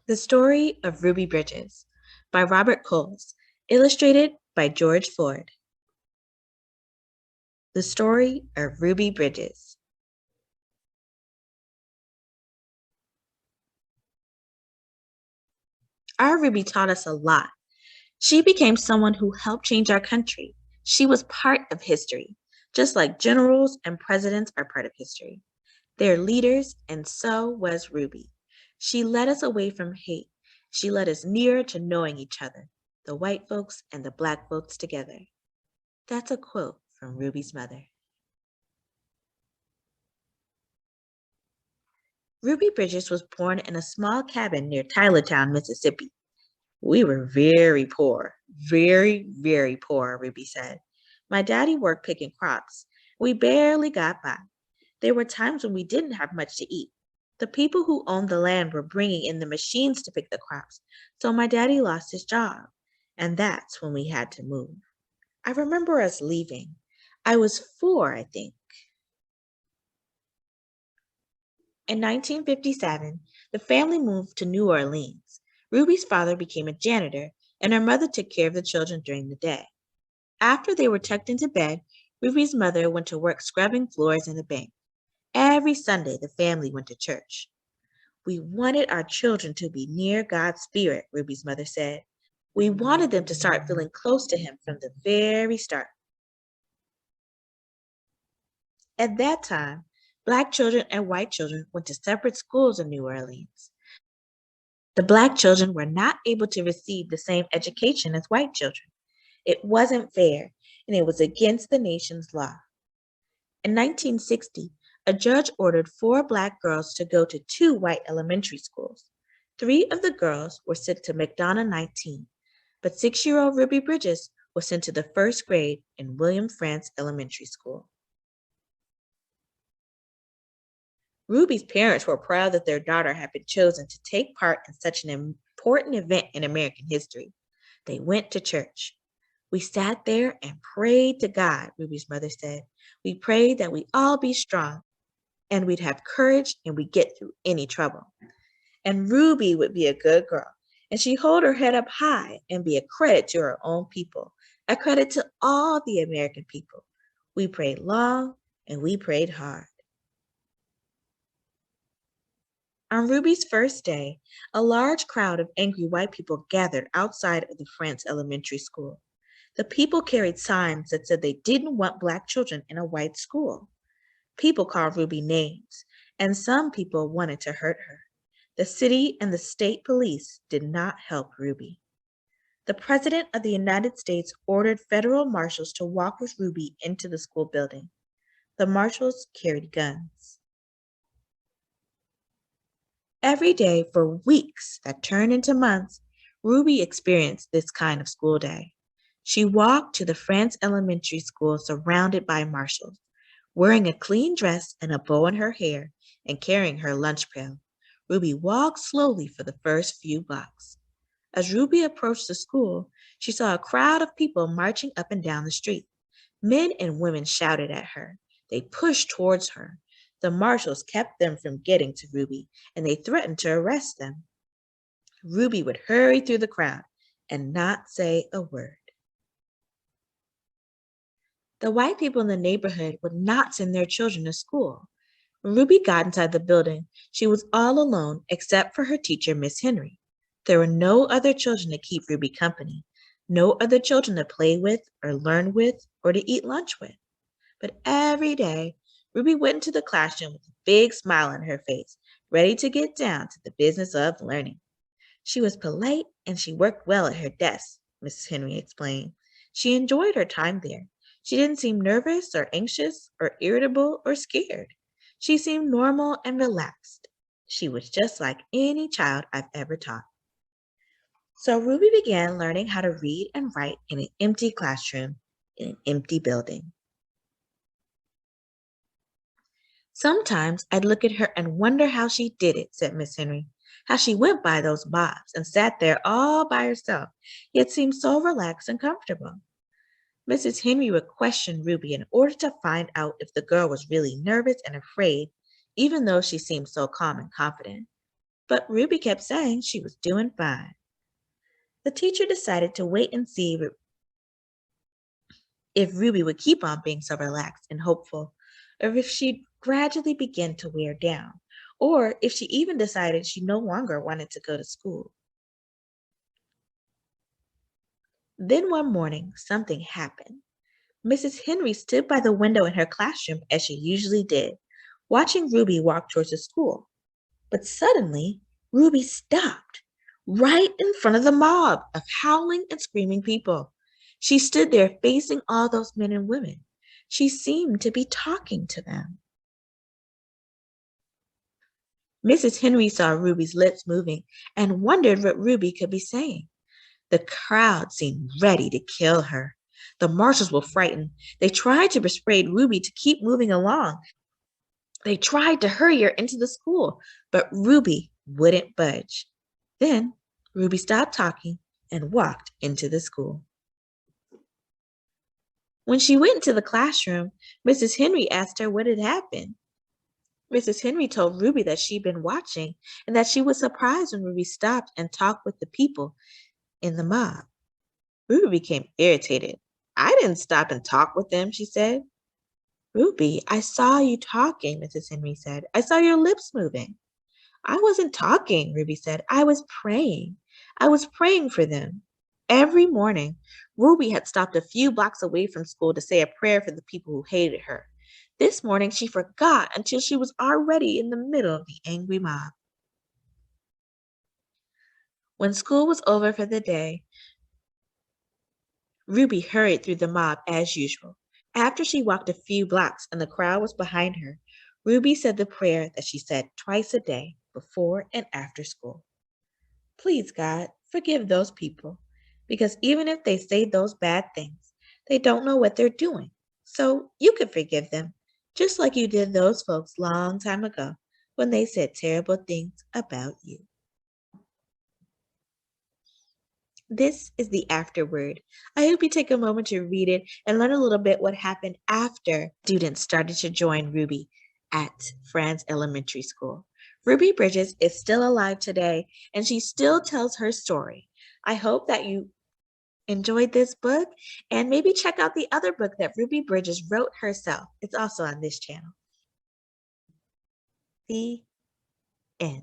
The Story of Ruby Bridges by Robert Coles, illustrated by George Ford. The Story of Ruby Bridges. Our Ruby taught us a lot. She became someone who helped change our country. She was part of history, just like generals and presidents are part of history. They're leaders, and so was Ruby. She led us away from hate. She led us nearer to knowing each other, the white folks and the black folks together. That's a quote from Ruby's mother. Ruby Bridges was born in a small cabin near Tylertown, Mississippi. We were very poor, very poor, Ruby said. My daddy worked picking crops. We barely got by. There were times when we didn't have much to eat. The people who owned the land were bringing in the machines to pick the crops, so my daddy lost his job. And that's when we had to move. I remember us leaving. I was 4, I think. In 1957, the family moved to New Orleans. Ruby's father became a janitor, and her mother took care of the children during the day. After they were tucked into bed, Ruby's mother went to work scrubbing floors in the bank. Every Sunday, the family went to church. We wanted our children to be near God's Spirit, Ruby's mother said. We wanted them to start feeling close to Him from the very start. At that time, Black children and white children went to separate schools in New Orleans. The Black children were not able to receive the same education as white children. It wasn't fair, and it was against the nation's law. In 1960, a judge ordered 4 Black girls to go to 2 white elementary schools. 3 of the girls were sent to McDonough 19, but 6-year-old Ruby Bridges was sent to the 1st grade in William Frantz Elementary School. Ruby's parents were proud that their daughter had been chosen to take part in such an important event in American history. They went to church. We sat there and prayed to God, Ruby's mother said. We prayed that we all be strong and we'd have courage and we'd get through any trouble. And Ruby would be a good girl, and she'd hold her head up high and be a credit to her own people, a credit to all the American people. We prayed long and we prayed hard. On Ruby's first day, a large crowd of angry white people gathered outside of the Frantz Elementary School. The people carried signs that said they didn't want Black children in a white school. People called Ruby names, and some people wanted to hurt her. The city and the state police did not help Ruby. The President of the United States ordered federal marshals to walk with Ruby into the school building. The marshals carried guns. Every day for weeks that turned into months, Ruby experienced this kind of school day. She walked to the Frantz Elementary School surrounded by marshals, wearing a clean dress and a bow in her hair and carrying her lunch pail. Ruby walked slowly for the first few blocks. As Ruby approached the school, she saw a crowd of people marching up and down the street. Men and women shouted at her. They pushed towards her. The marshals kept them from getting to Ruby, and they threatened to arrest them. Ruby would hurry through the crowd and not say a word. The white people in the neighborhood would not send their children to school. When Ruby got inside the building, she was all alone except for her teacher, Miss Henry. There were no other children to keep Ruby company, no other children to play with or learn with or to eat lunch with. But every day, Ruby went into the classroom with a big smile on her face, ready to get down to the business of learning. She was polite and she worked well at her desk, Mrs. Henry explained. She enjoyed her time there. She didn't seem nervous or anxious or irritable or scared. She seemed normal and relaxed. She was just like any child I've ever taught. So Ruby began learning how to read and write in an empty classroom in an empty building. Sometimes I'd look at her and wonder how she did it, said Miss Henry. How she went by those mobs and sat there all by herself, yet seemed so relaxed and comfortable. Mrs. Henry would question Ruby in order to find out if the girl was really nervous and afraid, even though she seemed so calm and confident. but Ruby kept saying she was doing fine. The teacher decided to wait and see if Ruby would keep on being so relaxed and hopeful, or if she'd gradually begin to wear down, or if she even decided she no longer wanted to go to school. Then one morning, something happened. Mrs. Henry stood by the window in her classroom as she usually did, watching Ruby walk towards the school. But suddenly, Ruby stopped right in front of the mob of howling and screaming people. She stood there facing all those men and women. She seemed to be talking to them. Mrs. Henry saw Ruby's lips moving and wondered what Ruby could be saying. The crowd seemed ready to kill her. The marshals were frightened. They tried to persuade Ruby to keep moving along. They tried to hurry her into the school, but Ruby wouldn't budge. Then Ruby stopped talking and walked into the school. When she went into the classroom, Mrs. Henry asked her what had happened. Mrs. Henry told Ruby that she'd been watching and that she was surprised when Ruby stopped and talked with the people in the mob. Ruby became irritated. I didn't stop and talk with them, she said. Ruby, I saw you talking, Mrs. Henry said. I saw your lips moving. I wasn't talking, Ruby said. I was praying. I was praying for them. Every morning, Ruby had stopped a few blocks away from school to say a prayer for the people who hated her. This morning, she forgot until she was already in the middle of the angry mob. When school was over for the day, Ruby hurried through the mob as usual. After she walked a few blocks and the crowd was behind her, Ruby said the prayer that she said twice a day before and after school. Please, God, forgive those people, because even if they say those bad things, they don't know what they're doing. So you can forgive them, just like you did those folks long time ago when they said terrible things about you. This is the afterword. I hope you take a moment to read it and learn a little bit what happened after students started to join Ruby at Franz Elementary School. Ruby Bridges is still alive today and she still tells her story. I hope that you enjoyed this book and maybe check out the other book that Ruby Bridges wrote herself. It's also on this channel. The end.